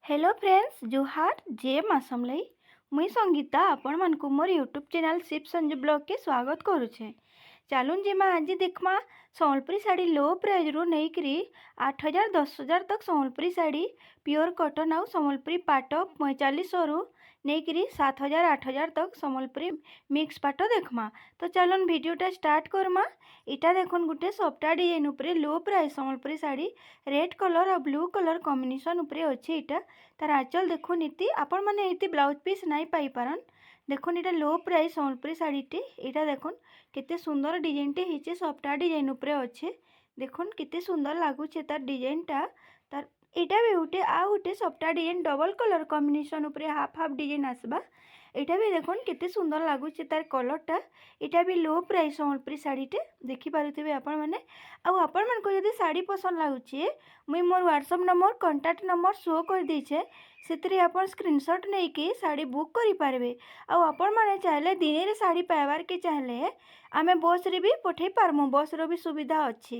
Hello friends जुहार जेम आसमलाई मुई संगीता आपण मानकु मोर YouTube channel Shiv Sanju blog के स्वागत करुचे। चलून जेमा आज देखमा सम्बलपुरी साड़ी लो प्राइस रू नहीं करी 8,000 10,000 तक सम्बलपुरी साड़ी प्योर कॉटन आउ सम्बलपुरी पाट 4500 रू नहीं करी 7,000 8,000 तक सम्बलपुरी मिक्स पाट देखमा। तो चलून वीडियोटा स्टार्ट करमा। इटा देखुन गुटे सफ्टा डिजाइन उपरे लो price Sambalpuri sari red colour और ब्लू कलर कॉम्बिनेशन उपरे अच्छे। इटा तार आंचल देखुन इति आपण माने इति ब्लाउज पीस नहीं पाई पारन। देखुन इटा लो प्राइस सम्बलपुरी साड़ीटी इटा देखुन केते सुंदर डिजाइन टे हिचे सफ्टा डिजाइन उपरे अच्छे। देखुन केते सुंदर लागुचे तार डिजाइन टा। तार एटा भी उठे आ उठे सफ्टा डिजाइन डबल कलर कॉम्बिनेशन उपरे हाफ हाफ डिजाइन आसबा। एटा भी देखुन केते सुंदर लागुचे तार कलरटा। एटा भी लो प्राइस सम्बलपुरी साड़ीटे देखि पारुथिबे आपण माने। आउ आपण मानको यदि साड़ी पसंद लागुचे मुई मोर WhatsApp number contact number show कर दीचे से आप स्क्रीनशॉट नहीं कि साड़ी बुक करि पारबे। आउ आपण माने चाहले दिने रे साड़ी पाइबार के चाहले आमे बस रे भी पठे पारमु बस रो भी सुविधा अच्छी।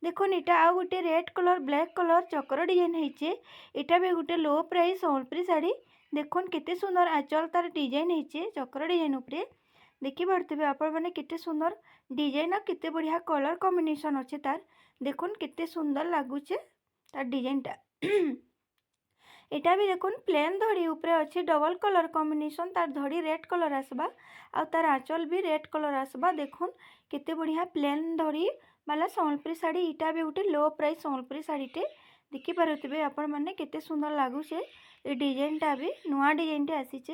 देखुन इटा आ गोटे रेड कलर ब्लैक कलर चक्र डिजाइन होइचे। इटा भी गोटे लो प्राइस सम्बलपुरी साड़ी देखुन केते सुंदर आंचल तार डिजाइन होइचे चक्र डिजाइन उपरे देखि पारथिबे आपण माने केते सुंदर डिजाइन और केते बढ़िया कलर कॉम्बिनेशन अच्छे तार। देखुन केते सुंदर लागुचे तार डिजाइन टा। एटा भी देखुन प्लेन धड़ी उपरे अच्छे डबल कलर कॉम्बिनेशन तार धड़ी रेड कलर आसबा आ तार आंचल भी रेड कलर आसबा। देखुन केते बढ़िया प्लेन धड़ी वाला सम्बलपुरी साड़ी इटा भी गोटे लो प्राइस सम्बलपुरी साड़ीटे देखि पारुथिबे आपण माने केते सुंदर लागुचे। ए डिजाइन टा भी नुआ डिजाइन टे आसीचे।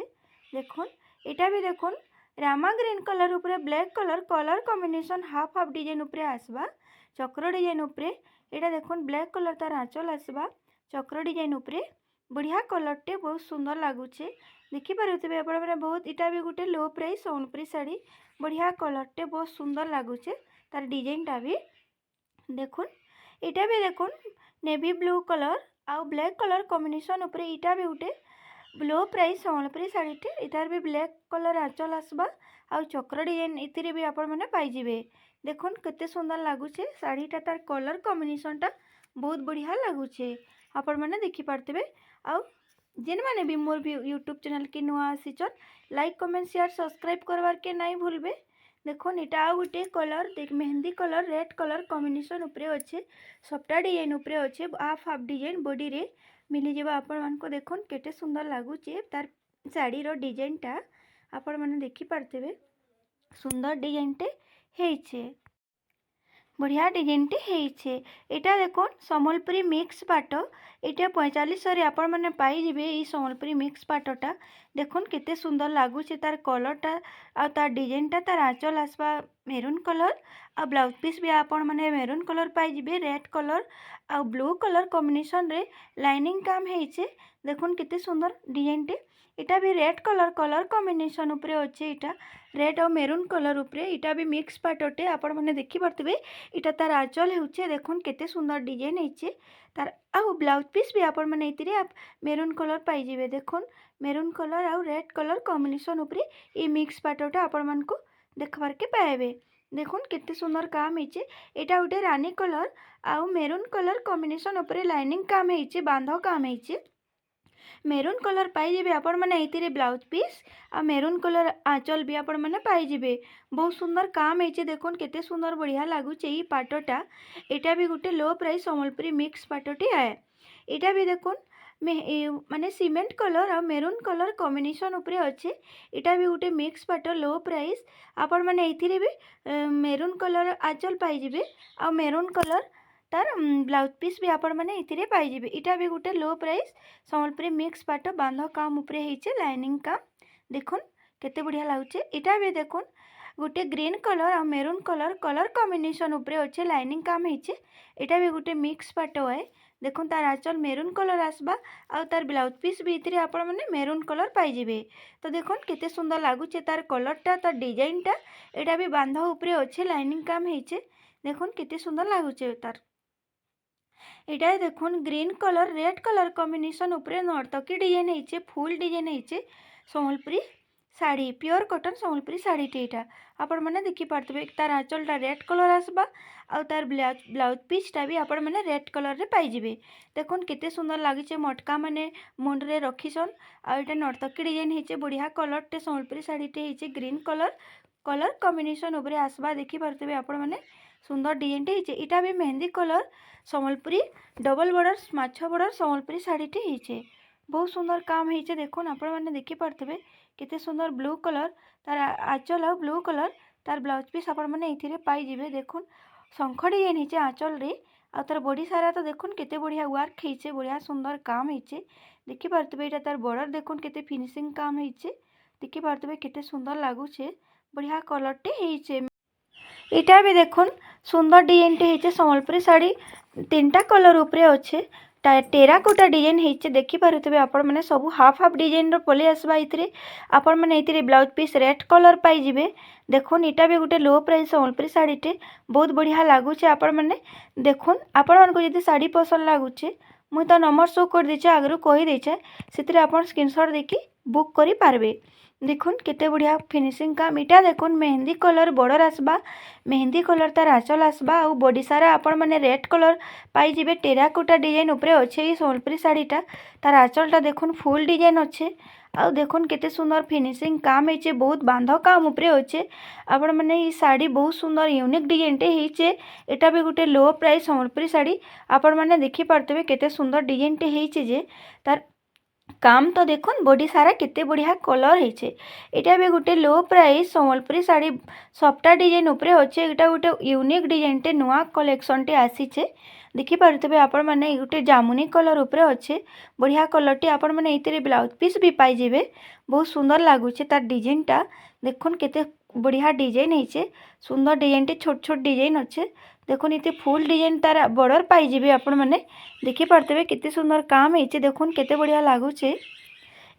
देखुन एटा भी देखुन रामा ग्रीन कलर उपरे black colour colour combination half half design उपरे आसबा चक्र डिजाइन उपरे। एटा देखुन ब्लैक कलर तार आंचल आसबा चक्र डिजाइन उपरे बढ़िया कलर टे बहुत सुंदर लागुचे देखि पारुथिबे आपण माने बहुत। इटा भी गोटे लो प्राइस सम्बलपुरी साड़ी बढ़िया कलर टे बहुत सुंदर लागुचे तार डिजाइन टा भी। देखुन एटा भी देखुन नेवी ब्लू कलर आउ ब्लैक कलर कॉम्बिनेशन उपरे इटा भी गोटे लो प्राइस सम्बलपुरी साड़ीटे इटार भी ब्लैक कलर आंचल आसबा आउ चक्र डिजाइन इतिरे भी आपण माने पाई जिवे। देखुन केते सुंदर लागुचे साड़ीटा तार कलर कॉम्बिनेशन टा बहुत बढ़िया लागुचे आपण माने देखि पारथिबे। आउ जेन माने भी मोर भी यूट्यूब चैनल के नुआ आसीचन लाइक कमेंट शेयर सब्सक्राइब करवार के नहीं भूलबे। देखुन इटा आ गोटे कलर देख mehndi colour red colour combination उपरे अच्छे सफ्टा डिजाइन उपरे अच्छे हाफ हाफ डिजाइन बॉडी रे मिली जाबा आपण मानको। देखुन केते सुंदर लागुचे तार साड़ी रो डिजाइन टा आपण माने देखि पारथिबे सुंदर डिजाइन टे हेइछे बढ़िया डिजाइन टे हेइछे। एटा देखुन सम्बलपुरी मिक्स पाट एटा 4500 रे आपण माने पाई जिबे। ई सम्बलपुरी मिक्स पाटटा देखुन केते सुंदर लागुचे तार कलरटा आ तार डिजाइन टा तार आंचल आसबा मेरून कलर आ ब्लाउज पीस भी आपण माने मेरून कलर पाई जिबे रेड कलर आ ब्लू कलर कॉम्बिनेशन रे लाइनिंग काम हेइछे। देखुन केते सुंदर डिजाइन टे इटा भी रेड कलर कलर कॉम्बिनेशन उपरे अच्छे। इटा रेड और मेरून कलर उपरे इटा भी मिक्स पाटटे आपण माने देखि पारथिबे। इटा तार आंचल हेउचे देखुन केते सुंदर डिजाइन हेइछे तार आउ ब्लाउज पीस भी आपण माने इतिरे आप मेरून कलर पाई जिबे। देखुन मेरून कलर आउ रेड कलर कॉम्बिनेशन उपरे ई मिक्स पाटटा आपण मानको देखबार के पाएबे। देखुन केते सुंदर काम हेइछे। एटा उटे रानी कलर आउ मेरून कलर कॉम्बिनेशन उपरे लाइनिंग काम हेइछे बांधो काम हेइछे। मेरून कलर पाई जिबे आपण माने एतिरे ब्लाउज पीस आ मेरून कलर आंचल भी आपण माने पाई जिबे। बहुत सुंदर काम हेइछे देखुन केते सुंदर बढ़िया लागुचे ई पाटटा। एटा भी गोटे लो प्राइस सम्बलपुरी मिक्स पाटटे आए। एटा भी देखुन माने सीमेंट कलर आ मेरून कलर कॉम्बिनेशन उपरे अच्छे। एटा भी गोटे मिक्स पाट लो प्राइस आपण माने एथिरे भी मेरून कलर आंचल पाई जिबे आ मेरून कलर तार ब्लाउज पीस भी आपण माने इतिरे पाई जिबे। इटा भी गोटे लो प्राइस सम्बलपुरी मिक्स पाट बांधो काम उपरे हेइचे लाइनिंग काम देखुन केते बढ़िया लागुचे। इटा भी देखुन गोटे ग्रीन कलर आ मेरून कलर कलर कॉम्बिनेशन उपरे अच्छे लाइनिंग काम हेइचे। इटा भी गोटे मिक्स पाट है देखुन तार आंचल मेरून कलर आसबा आ तार ब्लाउज पीस भी इतिरे आपण माने मेरून कलर पाई जिबे। तो देखुन केते सुंदर लागुचे तार कलरटा तार डिजाइनटा एटा भी बांधो उपरे अच्छे लाइनिंग काम हेइचे। देखुन केते सुंदर लागुचे तार एटा देखुन green colour red colour combination उपरे नर्तकी डिजाइन हेइचे फुल डिजाइन हेइचे सम्बलपुरी शाढ़ी प्योर कॉटन संबलपुरी शाढ़ीटे यहाँ आपण मैंने देखिपे तार आंचलटा रेड कलर आसबा आउ तार ब्लाउज पीसटा भी आपण मैंने रेड कलर रे पाइबे। देखुन केते सुंदर लगे मटका मैंने मुंडे रखीसन आईटा नर्तकी डिजाइन होते बढ़िया कलरटे संबलपुरी शाढ़ीटे होते ग्रीन कलर कलर कॉम्बिनेशन उपरे आसबा देखिपे आपण मैंने सुंदर डिजाइनटे होते यहाँ भी mehndi colour Sambalpuri double border माछ बॉर्डर संबलपुरी शाढ़ीटे होते बहुत सुंदर काम होते देखुन आपण मैंने देखिपे केते सुंदर ब्लू कलर तार आंचल आ ब्लू कलर तार ब्लाउज पीस आपण मैंने ये पाइबे। देखुन शंख डिजाइन होते आंचल रे आ तार बॉडी सारा तो देखुन केते बढ़िया वर्क होते बढ़िया सुंदर काम होते देखिपे यहाँ तार बॉर्डर देखुन केते फिनिशिंग काम होते देखिपे केते सुंदर लगुचे बढ़िया कलरटे होते। यहाँ भी देखुन सुंदर डिजाइनटे होते संबलपुरी शाढ़ी तीनटा कलर उपरे अच्छे टेराकोटा डिजाइन होते देखिपे आपण मैंने सब हाफ हाफ डिजाइन पलि आसवा ये आपण मैंने ये ब्लाउज पीस रेड कलर पाइबे। देखुन यहाँ भी गोटे लो प्राइस संबलपुरी शाढ़ीटे बहुत बढ़िया लगुचे आपण मैंने देखुन आपण मानक जब शाढ़ी पसंद लगुचे मुई तो नंबर शो कर देचे आगु कहीदेचे से आप स्क्रीनशॉट देखी बुक करि पारबे। देखुन केते बढ़िया फिनिशिंग काम इटा देखुन मेहंदी कलर बॉर्डर आसबा मेहंदी कलर तार आंचल आसबा आ बॉडी सारा आपण मैंने रेड कलर पाइबे टेराकोटा डिजाइन उपरे अच्छे संबलपुरी शाढ़ीटा तार आंचलटा देखुन फुल डिजाइन अच्छे आ देखुन केते सुंदर फिनिशिंग काम होचे बहुत बांध काम उपरे अच्छे आपण मैंने ये शाढ़ी बहुत सुंदर यूनिक डिजाइनटे होचे एटा भी गोटे लो प्राइस संबलपुरी शाढ़ी आपण मैंने देखिपे केते सुंदर डिजाइनटे होचे जे तार काम तो देखुन बॉडी सारा केते बढ़िया कलर होचे यहाँ भी गोटे लो प्राइस संबलपुरी शाढ़ी सफ्टा डिजाइन उपरे अच्छे यहाँ गोटे यूनिक डिजाइनटे नुआ कलेक्शनटे आसीचे देखिपे आपण मैंने गोटे जामुनी कलर उपरे अच्छे बढ़िया कलरटे आपण मैंने ये ब्लाउज पीस भी पाइबे बहुत सुंदर लगुचे तार डिजाइनटा देखुन केते बढ़िया डिजाइन होचे सुंदर डिजाइनटे छोट छोट डिजाइन अच्छे देखुन ये फुल डिजाइन तार बॉर्डर पाइबे आपण मैंने देखिपे केते सुंदर काम होचे देखुन केते बढ़िया लगुचे।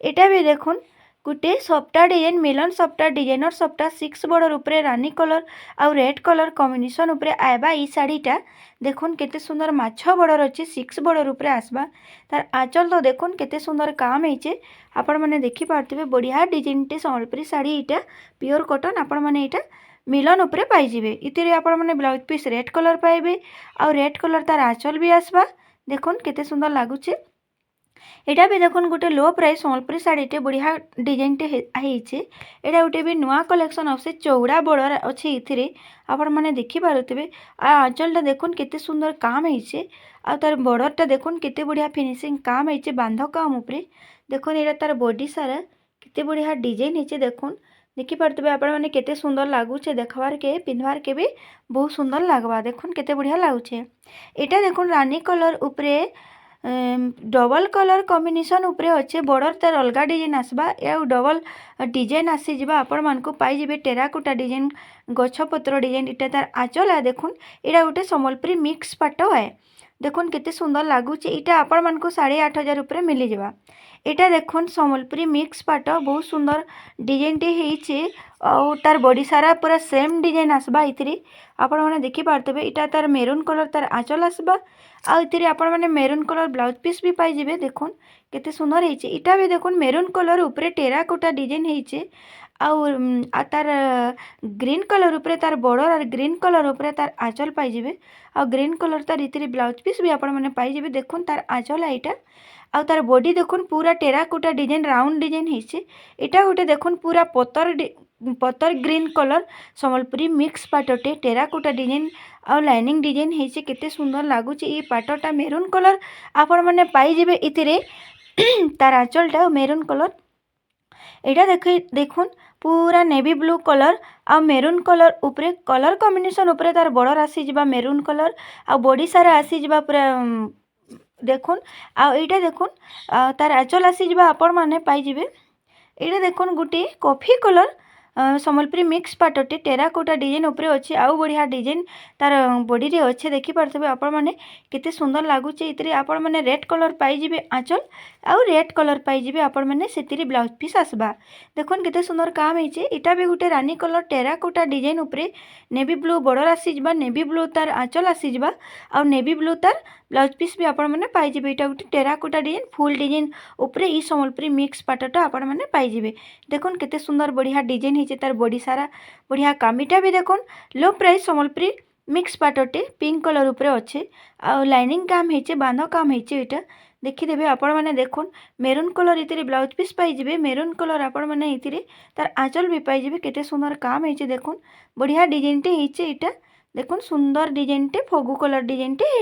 यहाँ भी देखुन गोटे सफ्टा डिजाइन मिलन सफ्टा डिजाइनर सफ्टा 6 बॉर्डर उपरे रानी कलर आउ रेड कलर कॉम्बिनेशन उपरे आएबा ई शाढ़ीटा देखुन केते सुंदर माछ बॉर्डर अच्छे 6 बॉर्डर उपरे आसबा तार आंचल तो देखुन केते सुंदर काम होचे आपण मैंने देखिपे बढ़िया डिजाइनटे संबलपुरी शाढ़ी यहाँ प्योर कॉटन आपण मैंने यहाँ मिलन उपरे पाइबे इतिरे आपण मैंने ब्लाउज पीस रेड कलर पाइबे आउ रेड कलर तार आंचल भी आसबा देखुन केते सुंदर लगुचे। यहाँ भी देखुन गोटे लो प्राइस संबलपुरी शाढ़ीटे बढ़िया डिजाइनटे होचे यहाँ गोटे भी नुआ कलेक्शन आसे चौड़ा बॉर्डर अच्छे ये आपण मैंने देखिपे आंचलटा देखुन केते सुंदर काम होचे आ तार बॉर्डरटा देखुन केते बढ़िया फिनिशिंग काम होचे बांध काम उपरे देखुन यहाँ तार बॉडी सारा केते बढ़िया डिजाइन होचे देखुन देखिपे आपण मैंने केते सुंदर लगुचे देखबार के पिंधवार के भी बहुत सुंदर लगवा देखुन केते बढ़िया लगुचे। यहाँ देखुन रानी कलर उपरे डबल कलर कॉम्बिनेशन उपरे अच्छे बॉर्डर तार अलग डिजाइन आसबा या डबल डिजाइन आसीजा आपण मानक पाइबे टेराकोटा डिजाइन गछपत्र डिजाइन इटा तार आंचल है देखुन यहाँ गोटे संबलपुरी मिक्स पाट है देखुन केते सुंदर लगुचे यहाँ आपण मानक 8,500 उपरे मिल जावा। यहाँ देखुन संबलपुरी मिक्स पाट बहुत सुंदर डिजाइनटे होचे और तार बॉडी सारा पूरा सेम डिजाइन आसबा ये आपण मैंने देखिपे यहाँ तार मेरून कलर तार आंचल आसबा आउ आपण मैंने मेरून कलर ब्लाउज पीस भी पाइबे देखुन केते सुंदर होचे यहाँ भी देखुन मेरून कलर उपरे टेराकोटा डिजाइन होचे आ तार ग्रीन कलर उपरे तार बॉर्डर और ग्रीन कलर उपरे तार आंचल पाइबे आ ग्रीन कलर तार ये ब्लाउज पीस भी आपण मैंने पाइबे देखुन तार आंचल है यहाँ आ तार बॉडी देखुन पूरा टेराकोटा डिजाइन राउंड डिजाइन होचे यहाँ गोटे देखुन पूरा पतर ग्रीन कलर संबलपुरी मिक्स पाटटे टेराकोटा डिजाइन आ लाइनिंग डिजाइन होचे केते सुंदर लगुचे ये पाटटा मेरून कलर आपण मैंने पाइबे ये तार आंचलटा मेरून कलर यहाँ देखुन पूरा नेवी ब्लू कलर आ मेरून कलर उपरे कलर कॉम्बिनेशन उपरे तार बॉर्डर आसीजा मेरून कलर आ बॉडी सारा आसीजा पूरा देखुन आईटा देखुन तार आंचल आसीजा आपण मैंने पाइबे यहाँ देखुन गोटे कॉफी कलर संबलपुरी मिक्स पाटटे टेराकोटा डिजाइन उपरे अच्छे आउ बढ़िया डिजाइन तार बॉडी रे अच्छे देखिपे आपण मैंने केते सुंदर लगुचे ये आपण मैंने रेड कलर पाइबे आंचल आउ रेड कलर पाइबे आपण मैंने से ब्लाउज पीस आसबा देखुन केते सुंदर काम होचे यहाँ भी गोटे रानी कलर टेराकोटा डिजाइन उपरे नेवी ब्लू बॉर्डर आसीजा नेवी ब्लू तार आंचल आसीजा आउ नेवी ब्लू तार ब्लाउज पीस भी आपण मैंने पाइबे। यहाँ गोटे टेराकोटा डिजाइन फुल डिजाइन उपरे ई संबलपुरी मिक्स पाटटा आपण मैंने पाइबे। देखुन केते सुंदर बढ़िया डिजाइन होइछे तार बॉडी सारा बढ़िया कामीटा भी देखुन लो प्राइस संबलपुरी मिक्स पाटटे पिंक कलर उपरे अच्छे आ लाइनिंग काम होइछे बांध काम होइछे। एटा देखिदेवे आपण मैंने देखुन मेरून कलर इतरे ब्लाउज पीस पाइबे मेरून कलर आपण मैंने इतरे तार आंचल भी पाइबे केते सुंदर काम होइछे। देखुन बढ़िया डिजाइन टे होइछे। एटा देखुन सुंदर डिजाइन टे फगु कलर डिजाइन टे।